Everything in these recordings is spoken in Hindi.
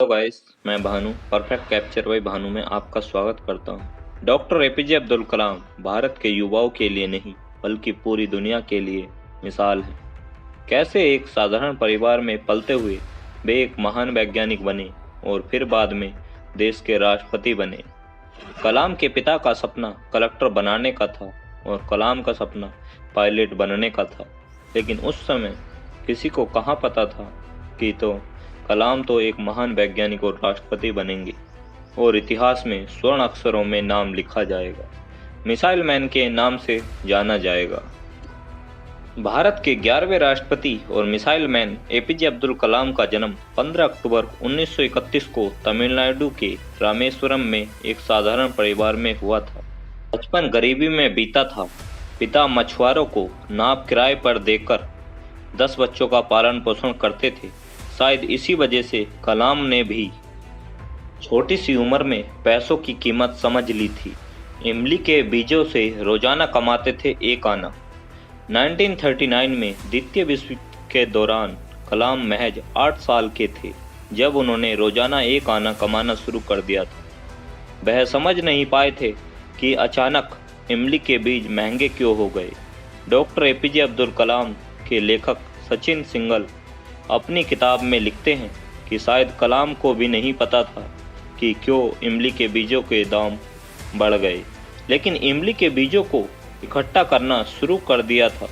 गाइस, मैं Bhanu perfect capture by Bhanu में आपका स्वागत करता हूं। डॉक्टर एपीजे अब्दुल कलाम भारत के युवाओं के लिए नहीं बल्कि पूरी दुनिया के लिए मिसाल है। कैसे एक साधारण परिवार में पलते हुए वे एक महान वैज्ञानिक बने और फिर बाद में देश के राष्ट्रपति बने। कलाम के पिता का सपना कलेक्टर बनाने का था और कलाम का सपना पायलट बनने का था, लेकिन उस समय किसी को कहाँ पता था कि कलाम तो एक महान वैज्ञानिक और राष्ट्रपति बनेंगे और इतिहास में स्वर्ण अक्षरों में नाम लिखा जाएगा, मिसाइल मैन के नाम से जाना जाएगा। भारत के 11वें राष्ट्रपति और मिसाइल मैन एपीजे अब्दुल कलाम का जन्म 15 अक्टूबर 1931 को तमिलनाडु के रामेश्वरम में एक साधारण परिवार में हुआ था। बचपन गरीबी में बीता था। पिता मछुआरों को नाव किराए पर देकर 10 बच्चों का पालन पोषण करते थे। शायद इसी वजह से कलाम ने भी छोटी सी उम्र में पैसों की कीमत समझ ली थी। इमली के बीजों से रोजाना कमाते थे एक आना। 1939 में द्वितीय विश्व के दौरान कलाम महज 8 साल के थे जब उन्होंने रोजाना एक आना कमाना शुरू कर दिया था। वह समझ नहीं पाए थे कि अचानक इमली के बीज महंगे क्यों हो गए। डॉक्टर एपीजे अब्दुल कलाम के लेखक सचिन सिंघल अपनी किताब में लिखते हैं कि शायद कलाम को भी नहीं पता था कि क्यों इमली के बीजों के दाम बढ़ गए, लेकिन इमली के बीजों को इकट्ठा करना शुरू कर दिया था।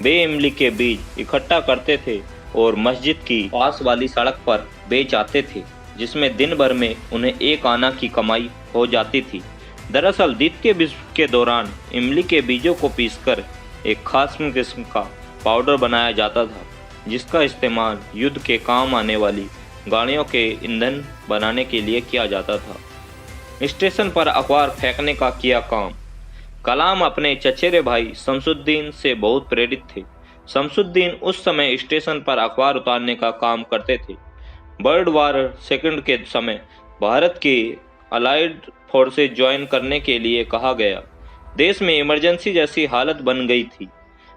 वे इमली के बीज इकट्ठा करते थे और मस्जिद की पास वाली सड़क पर बेच आते थे, जिसमें दिन भर में उन्हें एक आना की कमाई हो जाती थी। दरअसल द्वितीय विश्व के दौरान इमली के बीजों को पीसकर एक खास किस्म का पाउडर बनाया जाता था, जिसका इस्तेमाल युद्ध के काम आने वाली गाड़ियों के ईंधन बनाने के लिए किया जाता था। स्टेशन पर अखबार फेंकने का किया काम। कलाम अपने चचेरे भाई शमसुद्दीन से बहुत प्रेरित थे। शमसुद्दीन उस समय स्टेशन पर अखबार उतारने का काम करते थे। वर्ल्ड वार सेकंड के समय भारत के अलाइड फोर्सेज ज्वाइन करने के लिए कहा गया। देश में इमरजेंसी जैसी हालत बन गई थी।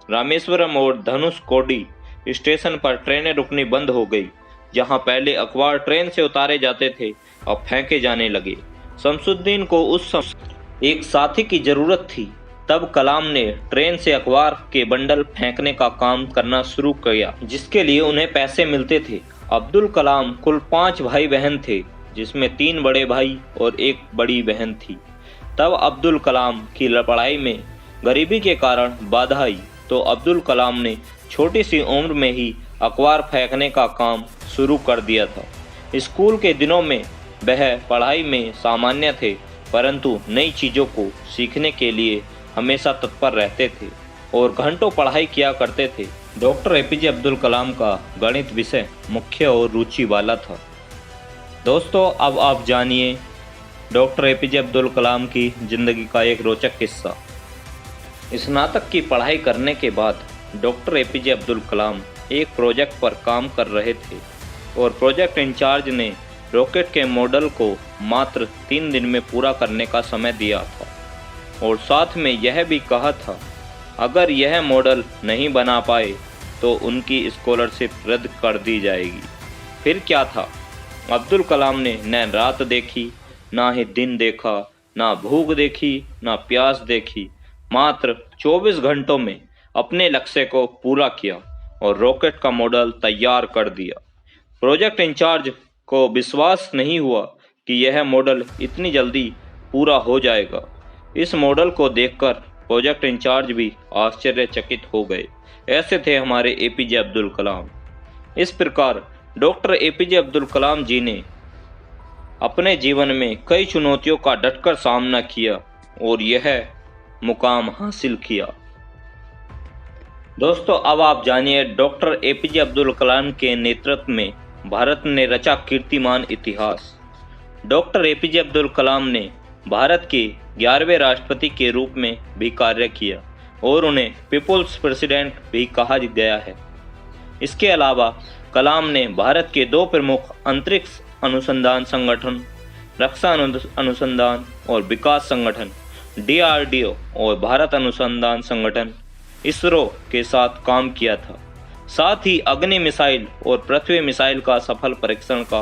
रामेश्वरम और धनुषकोडी स्टेशन पर ट्रेनें रुकनी बंद हो गई। जहां पहले अखबार ट्रेन से उतारे जाते थे, अब फेंके जाने लगे। शमसुद्दीन को उस समय एक साथी की जरूरत थी। तब कलाम ने ट्रेन से अखबार के बंडल फेंकने का काम करना शुरू किया, जिसके लिए उन्हें पैसे मिलते थे। अब्दुल कलाम कुल 5 भाई बहन थे, जिसमें 3 बड़े भाई और 1 बड़ी बहन थी। तब अब्दुल कलाम की पढ़ाई में गरीबी के कारण बाधा आई, तो अब्दुल कलाम ने छोटी सी उम्र में ही अखबार फेंकने का काम शुरू कर दिया था। स्कूल के दिनों में वह पढ़ाई में सामान्य थे, परंतु नई चीज़ों को सीखने के लिए हमेशा तत्पर रहते थे और घंटों पढ़ाई किया करते थे। डॉक्टर एपीजे अब्दुल कलाम का गणित विषय मुख्य और रुचि वाला था। दोस्तों, अब आप जानिए डॉक्टर एपीजे अब्दुल कलाम की जिंदगी का एक रोचक किस्सा। स्नातक की पढ़ाई करने के बाद डॉक्टर एपीजे अब्दुल कलाम एक प्रोजेक्ट पर काम कर रहे थे और प्रोजेक्ट इंचार्ज ने रॉकेट के मॉडल को मात्र 3 दिन में पूरा करने का समय दिया था और साथ में यह भी कहा था अगर यह मॉडल नहीं बना पाए तो उनकी स्कॉलरशिप रद्द कर दी जाएगी। फिर क्या था, अब्दुल कलाम ने न रात देखी, ना ही दिन देखा, ना भूख देखी, ना प्यास देखी। मात्र 24 घंटों में अपने लक्ष्य को पूरा किया और रॉकेट का मॉडल तैयार कर दिया। प्रोजेक्ट इंचार्ज को विश्वास नहीं हुआ कि यह मॉडल इतनी जल्दी पूरा हो जाएगा। इस मॉडल को देखकर प्रोजेक्ट इंचार्ज भी आश्चर्यचकित हो गए। ऐसे थे हमारे एपीजे अब्दुल कलाम। इस प्रकार डॉक्टर एपीजे अब्दुल कलाम जी ने अपने जीवन में कई चुनौतियों का डटकर सामना किया और यह मुकाम हासिल किया। दोस्तों, अब आप जानिए डॉक्टर एपीजे अब्दुल कलाम के नेतृत्व में भारत ने रचा कीर्तिमान इतिहास। डॉक्टर एपीजे अब्दुल कलाम ने भारत के 11वें राष्ट्रपति के रूप में भी कार्य किया और उन्हें पीपुल्स प्रेसिडेंट भी कहा गया है। इसके अलावा कलाम ने भारत के 2 प्रमुख अंतरिक्ष अनुसंधान संगठन, रक्षा अनुसंधान और विकास संगठन DRDO और भारत अनुसंधान संगठन इसरो के साथ काम किया था। साथ ही अग्नि मिसाइल और पृथ्वी मिसाइल का सफल परीक्षण का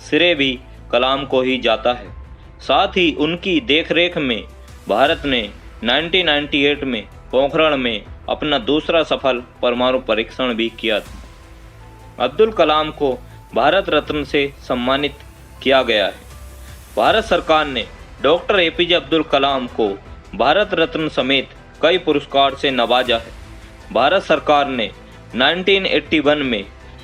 श्रेय भी कलाम को ही जाता है। साथ ही उनकी देखरेख में भारत ने 1998 में पोखरण में अपना दूसरा सफल परमाणु परीक्षण भी किया था। अब्दुल कलाम को भारत रत्न से सम्मानित किया गया है। भारत सरकार ने डॉक्टर एपीजे अब्दुल कलाम को भारत रत्न समेत कई पुरस्कार से नवाजा है। भारत सरकार ने 1981 में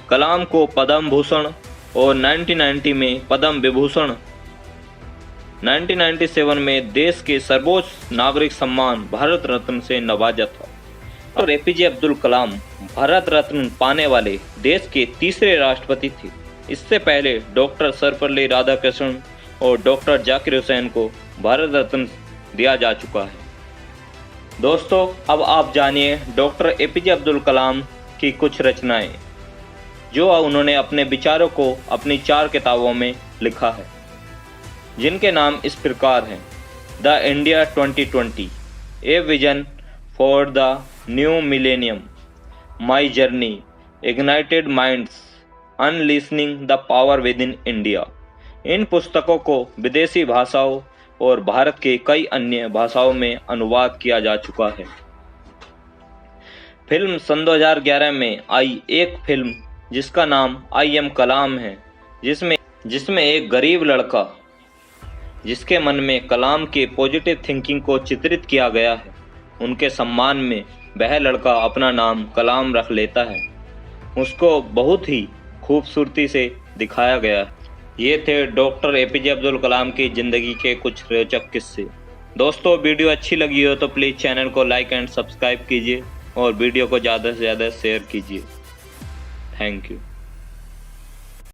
कलाम को पद्म भूषण और 1990 में पद्म विभूषण, 1997 में देश के सर्वोच्च नागरिक सम्मान भारत रत्न से नवाजा था। और एपीजे अब्दुल कलाम भारत रत्न पाने वाले देश के तीसरे राष्ट्रपति थे। इससे पहले डॉक्टर सर्वपल्ली राधाकृष्णन और डॉक्टर जाकिर हुसैन को भारत रत्न दिया जा चुका है। दोस्तों, अब आप जानिए डॉक्टर एपीजे अब्दुल कलाम की कुछ रचनाएं जो उन्होंने अपने विचारों को अपनी 4 किताबों में लिखा है, जिनके नाम इस प्रकार हैं: the India 2020, a vision for the new millennium, my journey, ignited minds, unleashing the power within India. इन पुस्तकों को विदेशी भाषाओं और भारत के कई अन्य भाषाओं में अनुवाद किया जा चुका है। फिल्म सन 2011 में आई एक फिल्म जिसका नाम आई एम कलाम है, जिसमें एक गरीब लड़का जिसके मन में कलाम के पॉजिटिव थिंकिंग को चित्रित किया गया है, उनके सम्मान में वह लड़का अपना नाम कलाम रख लेता है। उसको बहुत ही खूबसूरती से दिखाया गया है। ये थे डॉक्टर एपीजे अब्दुल कलाम की ज़िंदगी के कुछ रोचक किस्से। दोस्तों, वीडियो अच्छी लगी हो तो प्लीज़ चैनल को लाइक एंड सब्सक्राइब कीजिए और वीडियो को ज़्यादा से ज़्यादा शेयर कीजिए। Thank you.